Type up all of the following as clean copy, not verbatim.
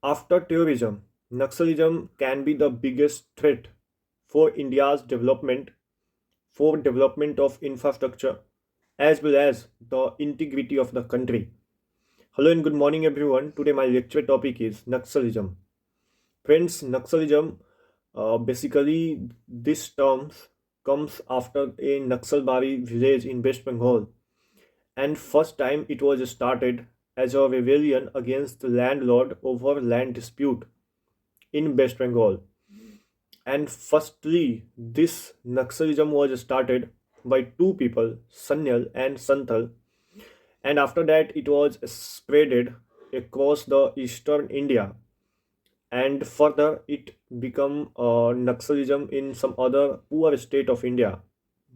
After terrorism, Naxalism can be the biggest threat for India's development, for development of infrastructure, as well as the integrity of the country. Hello and good morning, everyone. Today, my lecture topic is Naxalism. Friends, Naxalism basically this term comes after a Naxalbari village in West Bengal, and first time it was started as a rebellion against the landlord over land dispute in West Bengal. And firstly, this Naxalism was started by two people, Sanyal and Santhal, and after that it was spreaded across the eastern India, and further it become Naxalism in some other poor state of India,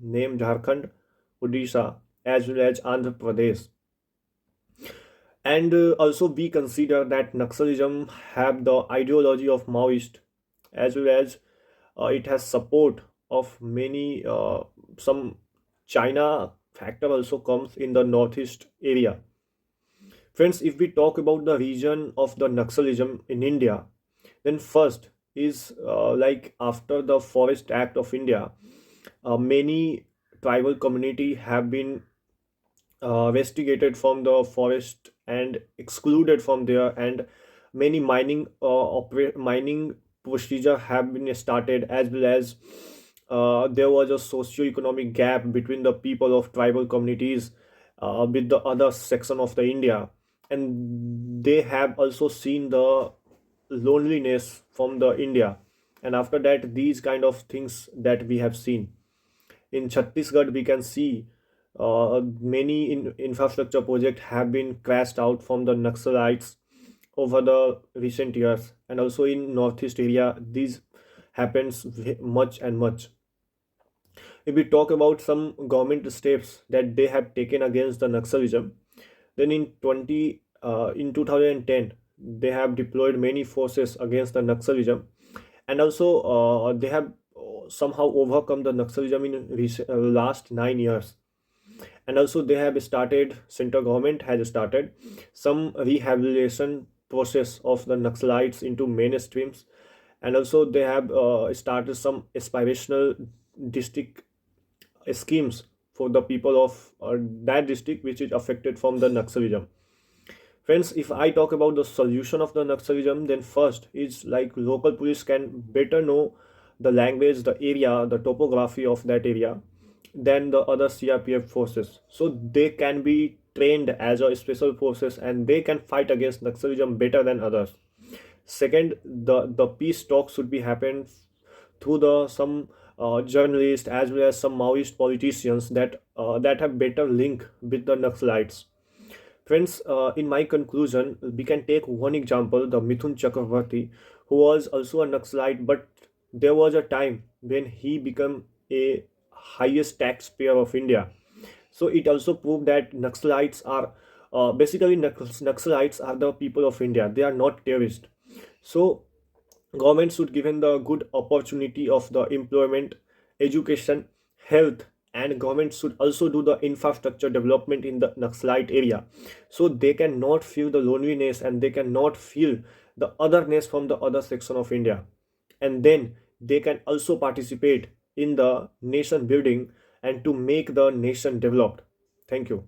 named Jharkhand, Odisha, as well as Andhra Pradesh. And also we consider that Naxalism have the ideology of Maoist, as well as it has support of many some China factor also comes in the northeast area. Friends, if we talk about the region of the Naxalism in India, then first is like after the Forest Act of India, many tribal community have been investigated from the forest and excluded from there, and many mining procedure have been started, as well as there was a socio-economic gap between the people of tribal communities with the other section of the India, and they have also seen the loneliness from the India. And after that, these kind of things that we have seen in Chhattisgarh, we can see many infrastructure projects have been crashed out from the Naxalites over the recent years, and also in northeast area, this happens much and much. If we talk about some government steps that they have taken against the Naxalism, then in 2010 they have deployed many forces against the Naxalism, and also they have somehow overcome the Naxalism in last 9 years. And also they have started, central government has started some rehabilitation process of the Naxalites into mainstreams, and also they have started some aspirational district schemes for the people of that district which is affected from the Naxalism. Friends, if I talk about the solution of the Naxalism, then first is like local police can better know the language, the area, the topography of that area than the other CRPF forces. So they can be trained as a special forces and they can fight against Naxalism better than others. Second, the peace talks should be happen through the some journalists as well as some Maoist politicians that have better link with the Naxalites. Friends, in my conclusion, we can take one example, the Mithun Chakravarti, who was also a Naxalite, but there was a time when he became a highest taxpayer of India. So it also proved that Naxalites are basically Naxalites are the people of India. They are not terrorists. So government should given the good opportunity of the employment, education, health, and government should also do the infrastructure development in the Naxalite area, so they cannot feel the loneliness and they cannot feel the otherness from the other section of India, and then they can also participate in the nation building and to make the nation developed. Thank you.